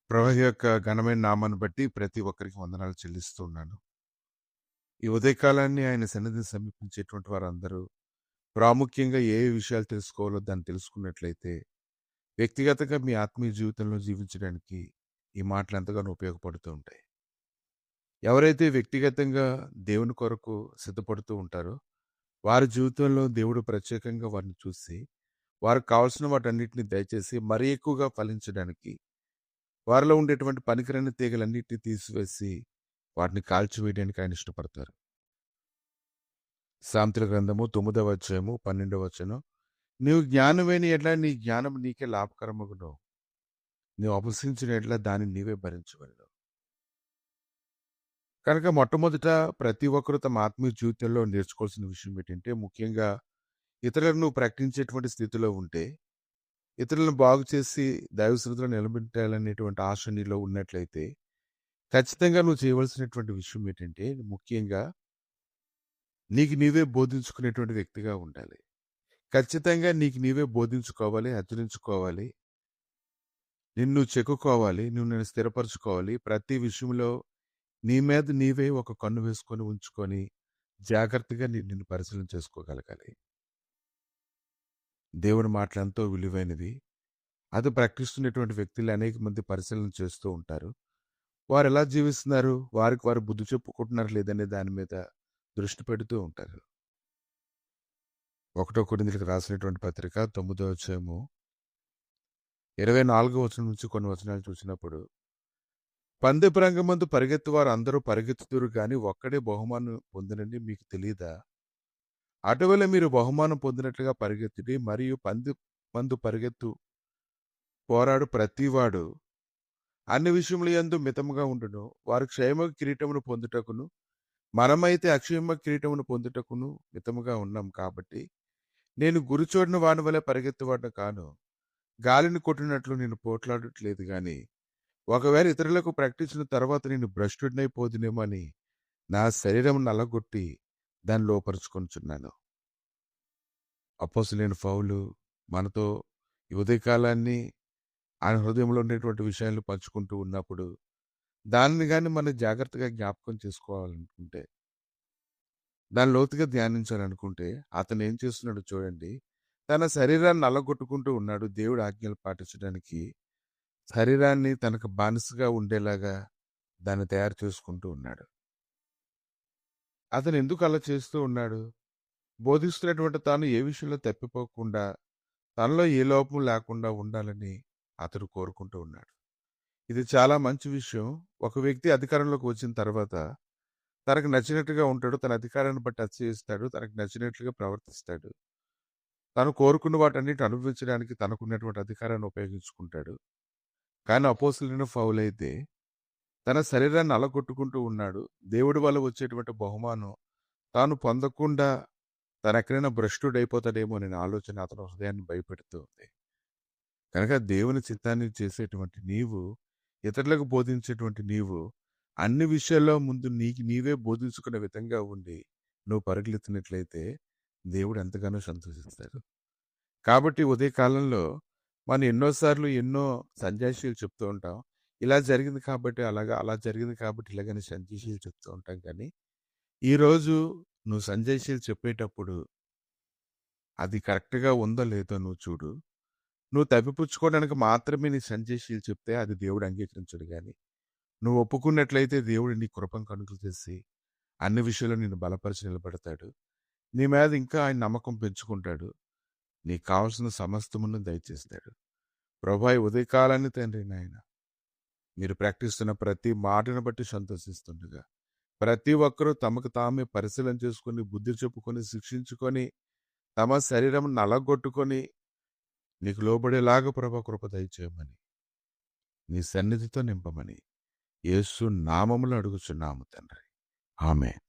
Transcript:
ప్రభు యొక్క ఘనమైన నామాన్ని బట్టి ప్రతి ఒక్కరికి వందనాలు చెల్లిస్తూ ఉన్నాను. ఈ ఉదయకాలాన్ని ఆయన సన్నిధిని సమీపించేటువంటి వారందరూ ప్రాముఖ్యంగా ఏ ఏ విషయాలు తెలుసుకోవాలో దాన్ని తెలుసుకున్నట్లయితే వ్యక్తిగతంగా మీ ఆత్మీయ జీవితంలో జీవించడానికి ఈ మాటలు ఎంతగానో ఉపయోగపడుతూ ఉంటాయి. ఎవరైతే వ్యక్తిగతంగా దేవుని కొరకు సిద్ధపడుతూ ఉంటారో వారి జీవితంలో దేవుడు ప్రత్యేకంగా వారిని చూసి వారికి కావాల్సిన వాటన్నిటిని దయచేసి మరీ ఎక్కువగా ఫలించడానికి వారిలో ఉండేటువంటి పనికిరాని తీగలన్నిటిని తీసివేసి వాటిని కాల్చివేయడానికి ఆయన ఇష్టపడతారు. సామెతల గ్రంథము 9వ అధ్యాయము 12వ వచనం, నీవు జ్ఞానమైన ఎడ్ల నీ జ్ఞానం నీకే లాభకరమగును, నీవు అపహసించిన ఎడ్ల దాన్ని నీవే భరించవలను. కనుక మొట్టమొదట ప్రతి ఒక్కరు తమ ఆత్మీయ జీవితంలో నేర్చుకోవాల్సిన విషయం ఏంటంటే, ముఖ్యంగా ఇతరులను ప్రకటించేటువంటి స్థితిలో ఉంటే, ఇతరులను బాగు చేసి దైవసన్నిధిలో నిలబెట్టాలనేటువంటి ఆశ నీలో ఉన్నట్లయితే ఖచ్చితంగా నువ్వు చేయవలసినటువంటి విషయం ఏంటంటే, ముఖ్యంగా నీకు నీవే బోధించుకునేటువంటి వ్యక్తిగా ఉండాలి. ఖచ్చితంగా నీకు నీవే బోధించుకోవాలి, హెచ్చరించుకోవాలి, నిన్ను చెక్కుకోవాలి, నువ్వు నేను స్థిరపరచుకోవాలి. ప్రతి విషయంలో నీ మీద నీవే ఒక కన్ను వేసుకొని ఉంచుకొని జాగ్రత్తగా నిన్ను పరిశీలన చేసుకోగలగాలి. దేవుని మాటలు ఎంతో విలువైనవి. అది ప్రకటిస్తున్నటువంటి వ్యక్తులు అనేక మంది పరిశీలన చేస్తూ ఉంటారు. వారు ఎలా జీవిస్తున్నారు, వారికి వారు బుద్ధి చెప్పుకుంటున్నారు లేదనే దాని మీద దృష్టి పెడుతూ ఉంటారు. 1 కొరింథీయులకు రాసినటువంటి పత్రిక 9వ అధ్యాయము 24వ వచనం నుంచి కొన్ని వచనాలు చూసినప్పుడు, పందెపు రంగమందు పరిగెత్తు వారు అందరూ పరిగెత్తుదురు గాని ఒక్కడే బహుమానం పొందినని మీకు తెలియదా? అటువల మీరు బహుమానం పొందినట్లుగా పరిగెత్తుడి, మరియు మందు పరిగెత్తు పోరాడు ప్రతివాడు అన్ని విషయముల యందు మితముగా ఉండును. వారు క్షేమ కిరీటమును పొందుటకును మనమైతే అక్షేమ కిరీటమును పొందుటకును మితముగా ఉన్నాం. కాబట్టి నేను గురిచోడిన వాని వలె పరిగెత్తువాడిని కాను, గాలిని కొట్టినట్లు నేను పోట్లాడట్లేదు గాని ఒకవేళ ఇతరులకు ప్రకటించిన తర్వాత నేను భ్రష్టుడినైపోదునేమో అని నా శరీరం నల్లగొట్టి దాన్ని లోపరుచుకొనుచున్నాను. అపోస్తలుడైన పౌలు మనతో ఈ ఉదయకాలాన్ని ఆయన హృదయంలో ఉండేటువంటి విషయాలు పంచుకుంటూ ఉన్నప్పుడు దానిని కానీ మనం జాగ్రత్తగా జ్ఞాపకం చేసుకోవాలనుకుంటే, దాని లోతుగా ధ్యానించాలనుకుంటే అతను ఏం చేస్తున్నాడు చూడండి. తన శరీరాన్ని నల్లగొట్టుకుంటూ ఉన్నాడు దేవుడి ఆజ్ఞలు పాటించడానికి. శరీరాన్ని తనకు బానిసగా ఉండేలాగా దాన్ని తయారు చేసుకుంటూ ఉన్నాడు. అతను ఎందుకు అలా చేస్తూ ఉన్నాడు? బోధిస్తున్నటువంటి తాను ఏ విషయంలో తప్పిపోకుండా తనలో ఏ లోపం లేకుండా ఉండాలని అతడు కోరుకుంటూ ఉన్నాడు. ఇది చాలా మంచి విషయం. ఒక వ్యక్తి అధికారంలోకి వచ్చిన తర్వాత తనకు నచ్చినట్టుగా ఉంటాడు, తన అధికారాన్ని బట్టి అతిశయిస్తాడు, తనకు నచ్చినట్లుగా ప్రవర్తిస్తాడు, తను కోరుకున్న వాటన్నిటి అనుభవించడానికి తనకున్నటువంటి అధికారాన్ని ఉపయోగించుకుంటాడు. కానీ అపోస్తలుడైన పౌలు అయితే తన శరీరాన్ని అలగొట్టుకుంటూ ఉన్నాడు. దేవుడి వల్ల వచ్చేటువంటి బహుమానం తాను పొందకుండా తను ఎక్కడైనా భ్రష్టుడైపోతాడేమో అనే ఆలోచన అతని హృదయాన్ని భయపెడుతూ ఉంది. కనుక దేవుని చిత్తాన్ని చేసేటువంటి నీవు, ఇతరులకు బోధించేటువంటి నీవు అన్ని విషయాల్లో ముందు నీకు నీవే బోధించుకునే విధంగా ఉండి నువ్వు పరుగులెత్తినట్లయితే దేవుడు ఎంతగానో సంతోషిస్తాడు. కాబట్టి ఉదయకాలంలో మనం ఎన్నోసార్లు ఎన్నో సంజాషీలు చెప్తూ ఉంటాం. ఇలా జరిగింది కాబట్టి అలాగా, అలా జరిగింది కాబట్టి ఇలాగని సంజాషీలు చెప్తూ ఉంటాం. కానీ ఈరోజు నువ్వు సంజాషీలు చెప్పేటప్పుడు అది కరెక్ట్గా ఉందో లేదో నువ్వు చూడు. నువ్వు తప్పిపుచ్చుకోవడానికి మాత్రమే నీ సంజాషీలు చెప్తే అది దేవుడు అంగీకరించడు. కానీ నువ్వు ఒప్పుకున్నట్లయితే దేవుడు నీ కృపను కనుకలు చేసి అన్ని విషయాల్లో నిన్ను బలపరిచి నిలబెడతాడు. నీ మీద ఇంకా ఆయన నమ్మకం పెంచుకుంటాడు. నీకు కావాల్సిన సమస్తమును దయచేస్తాడు. ప్రభా, ఈ ఉదయకాలాన్ని తండ్రి నాయన మీరు ప్రకటిస్తున్న ప్రతి మాటను బట్టి సంతోషిస్తుండగా ప్రతి ఒక్కరూ తమకు తామే పరిశీలన చేసుకుని బుద్ధి చెప్పుకొని శిక్షించుకొని తమ శరీరం నలగొట్టుకొని నీకు లోబడేలాగా ప్రభా కృప దయచేయమని నీ సన్నిధితో నింపమని యేసు నామములో అడుగుచున్నాము తండ్రి. ఆమేన్.